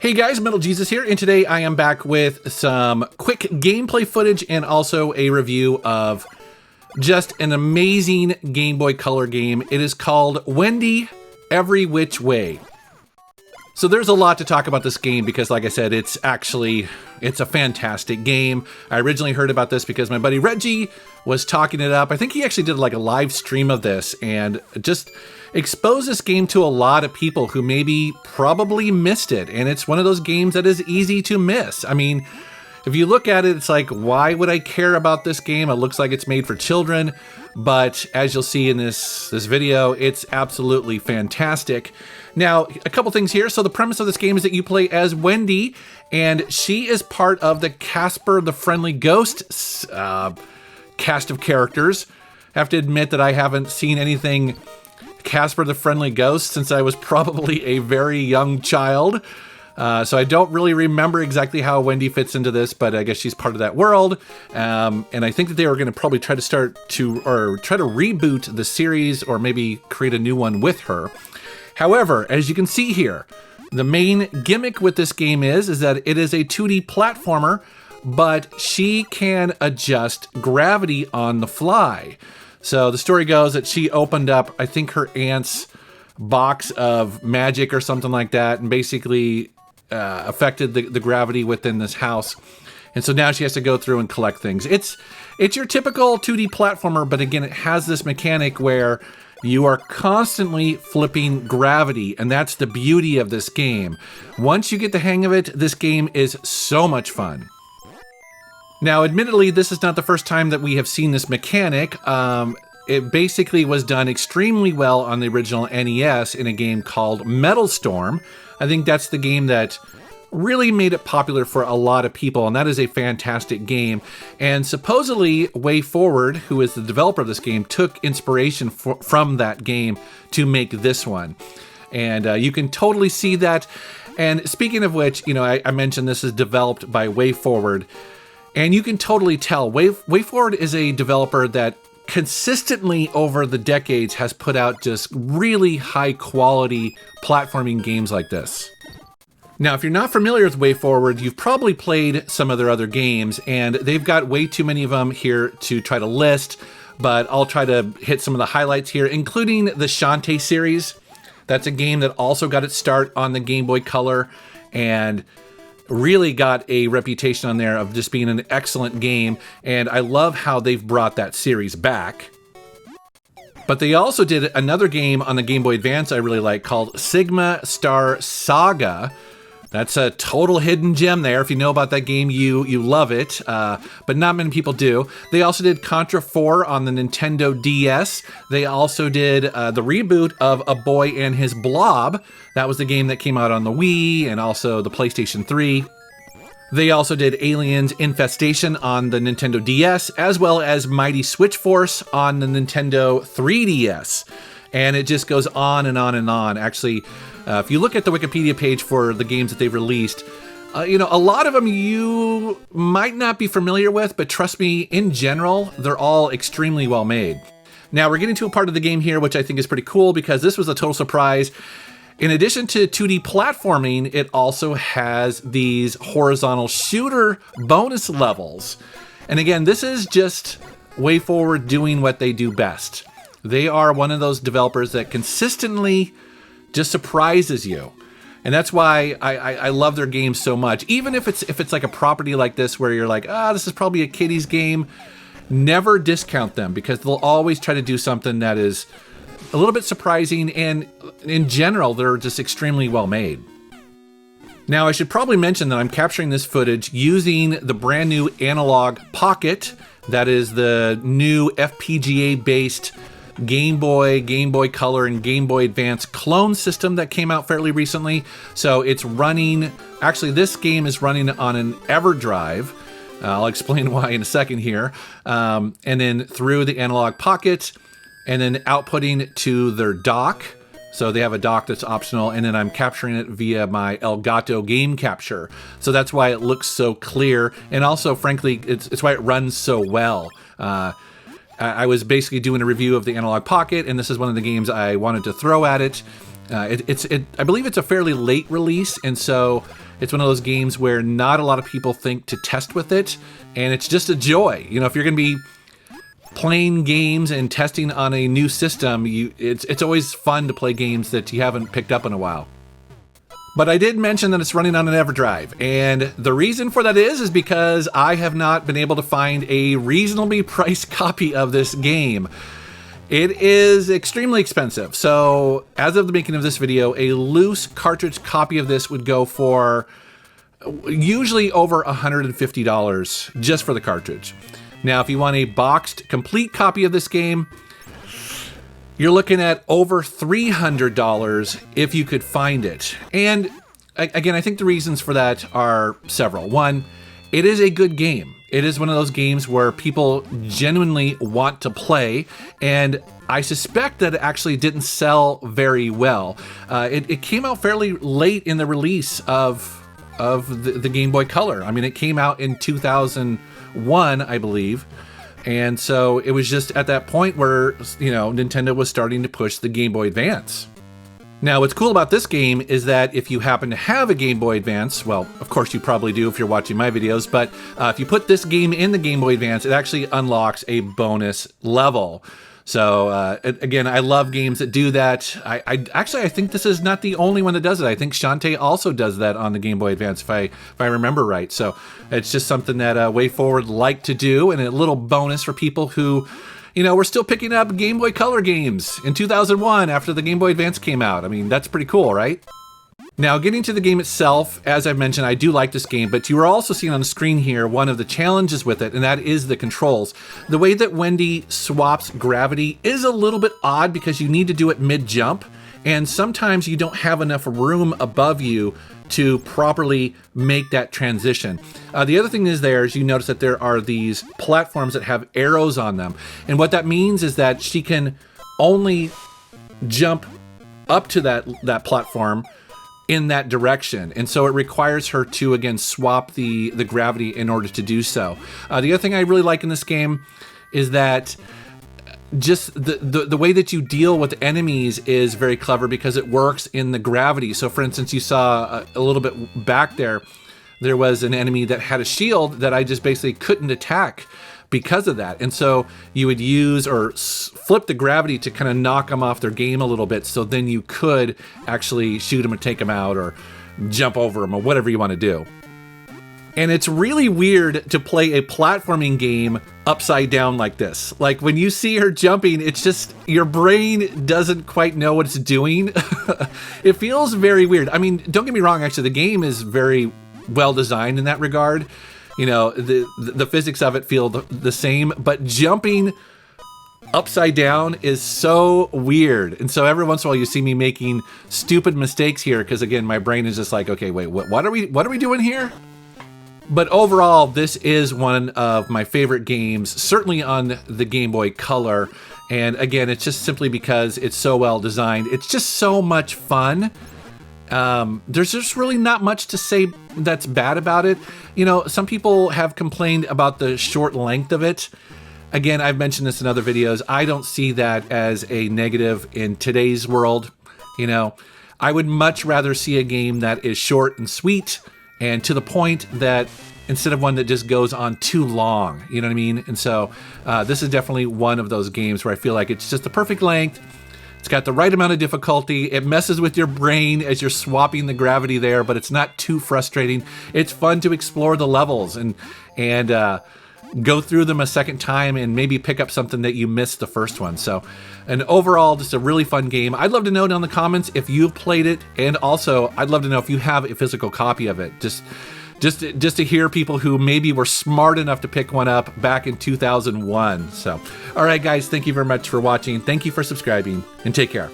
Hey guys, Metal Jesus here, and today I am back with some quick gameplay footage and also a review of just an amazing Game Boy Color game. It is called Wendy Every Witch Way. So there's a lot to talk about this game because, like I said, it's a fantastic game. I originally heard about this because my buddy Reggie was talking it up. I think he actually did like a live stream of this and just exposed this game to a lot of people who maybe probably missed it. And it's one of those games that is easy to miss. I mean, if you look at it, it's like, why would I care about this game? It looks like it's made for children. But as you'll see in this video, it's absolutely fantastic. Now, a couple things here. So the premise of this game is that you play as Wendy, and she is part of the Casper the Friendly Ghost cast of characters. I have to admit that I haven't seen anything Casper the Friendly Ghost since I was probably a very young child. So I don't really remember exactly how Wendy fits into this, but I guess she's part of that world. And I think that they were going to probably try to reboot the series or maybe create a new one with her. However, as you can see here, the main gimmick with this game is that it is a 2D platformer, but she can adjust gravity on the fly. So the story goes that she opened up, I think, her aunt's box of magic or something like that, and basically affected the gravity within this house. And so now she has to go through and collect things. It's your typical 2D platformer, but again, it has this mechanic where you are constantly flipping gravity, and that's the beauty of this game. Once you get the hang of it, this game is so much fun. Now, admittedly, this is not the first time that we have seen this mechanic. It basically was done extremely well on the original NES in a game called Metal Storm. I think that's the game that really made it popular for a lot of people, and that is a fantastic game. And supposedly, WayForward, who is the developer of this game, took inspiration from that game to make this one. And you can totally see that. And speaking of which, I mentioned this is developed by WayForward, and you can totally tell WayForward is a developer that consistently over the decades has put out just really high quality platforming games like this. Now, if you're not familiar with WayForward, you've probably played some of their other games, and they've got way too many of them here to try to list, but I'll try to hit some of the highlights here, including the Shantae series. That's a game that also got its start on the Game Boy Color and really got a reputation on there of just being an excellent game, and I love how they've brought that series back. But they also did another game on the Game Boy Advance I really like called Sigma Star Saga. That's a total hidden gem there. If you know about that game, you love it, but not many people do. They also did Contra 4 on the Nintendo DS. They also did the reboot of A Boy and His Blob. That was the game that came out on the Wii and also the PlayStation 3. They also did Aliens Infestation on the Nintendo DS, as well as Mighty Switch Force on the Nintendo 3DS. And it just goes on and on and on. Actually, if you look at the Wikipedia page for the games that they've released, a lot of them you might not be familiar with, but trust me, in general, they're all extremely well made. Now, we're getting to a part of the game here which I think is pretty cool because this was a total surprise. In addition to 2D platforming, it also has these horizontal shooter bonus levels. And again, this is just WayForward doing what they do best. They are one of those developers that consistently just surprises you. And that's why I love their games so much. Even if it's like a property like this where you're like, this is probably a kiddies game, never discount them because they'll always try to do something that is a little bit surprising, and in general, they're just extremely well made. Now, I should probably mention that I'm capturing this footage using the brand new Analogue Pocket. That is the new FPGA-based Game Boy Color, and Game Boy Advance clone system that came out fairly recently. So it's running, actually this game is running on an EverDrive. I'll explain why in a second here. And then through the Analogue Pocket, and then outputting to their dock. So they have a dock that's optional, and then I'm capturing it via my Elgato game capture. So that's why it looks so clear, and also, frankly, it's why it runs so well. I was basically doing a review of the Analogue Pocket, and this is one of the games I wanted to throw at it. I believe it's a fairly late release, and so It's one of those games where not a lot of people think to test with it, and it's just a joy. You know, if you're going to be playing games and testing on a new system, it's always fun to play games that you haven't picked up in a while. But I did mention that it's running on an EverDrive, and the reason for that is because I have not been able to find a reasonably priced copy of this game. It is extremely expensive. So as of the making of this video, a loose cartridge copy of this would go for usually over $150 just for the cartridge. Now, if you want a boxed complete copy of this game, you're looking at over $300 if you could find it. And again, I think the reasons for that are several. One, it is a good game. It is one of those games where people genuinely want to play, and I suspect that it actually didn't sell very well. It came out fairly late in the release of the Game Boy Color. I mean, it came out in 2001, I believe. And so it was just at that point where, you know, Nintendo was starting to push the Game Boy Advance. Now, what's cool about this game is that if you happen to have a Game Boy Advance, well, of course you probably do if you're watching my videos, but if you put this game in the Game Boy Advance, it actually unlocks a bonus level. So again, I love games that do that. I think this is not the only one that does it. I think Shantae also does that on the Game Boy Advance, if I remember right. So it's just something that WayForward like to do, and a little bonus for people who, you know, we're still picking up Game Boy Color games in 2001 after the Game Boy Advance came out. I mean, that's pretty cool, right? Now, getting to the game itself, as I've mentioned, I do like this game, but you are also seeing on the screen here one of the challenges with it, and that is the controls. The way that Wendy swaps gravity is a little bit odd because you need to do it mid-jump, and sometimes you don't have enough room above you to properly make that transition. The other thing is you notice that there are these platforms that have arrows on them, and what that means is that she can only jump up to that platform in that direction, and so it requires her to again swap the gravity in order to do so. The other thing I really like in this game is that just the way that you deal with enemies is very clever because it works in the gravity. So for instance, you saw a little bit back there was an enemy that had a shield that I just basically couldn't attack because of that. And so you would use or flip the gravity to kind of knock them off their game a little bit, so then you could actually shoot them or take them out or jump over them or whatever you want to do. And it's really weird to play a platforming game upside down like this. Like when you see her jumping, it's just your brain doesn't quite know what it's doing. It feels very weird. I mean, don't get me wrong, actually, the game is very well designed in that regard. You know, the physics of it feel the same, but jumping upside down is so weird. And so every once in a while you see me making stupid mistakes here because again, my brain is just like, okay, wait, what are we doing here? But overall, this is one of my favorite games, certainly on the Game Boy Color. And again, it's just simply because it's so well designed. It's just so much fun. There's just really not much to say that's bad about it. You know, some people have complained about the short length of it. Again, I've mentioned this in other videos. I don't see that as a negative in today's world. You know, I would much rather see a game that is short and sweet and to the point, that instead of one that just goes on too long, you know what I mean? And so this is definitely one of those games where I feel like it's just the perfect length. It's got the right amount of difficulty. It messes with your brain as you're swapping the gravity there, but it's not too frustrating. It's fun to explore the levels and go through them a second time and maybe pick up something that you missed the first one. So, and overall, just a really fun game. I'd love to know down in the comments if you've played it, and also I'd love to know if you have a physical copy of it. Just to hear people who maybe were smart enough to pick one up back in 2001. So, all right, guys, thank you very much for watching. Thank you for subscribing, and take care.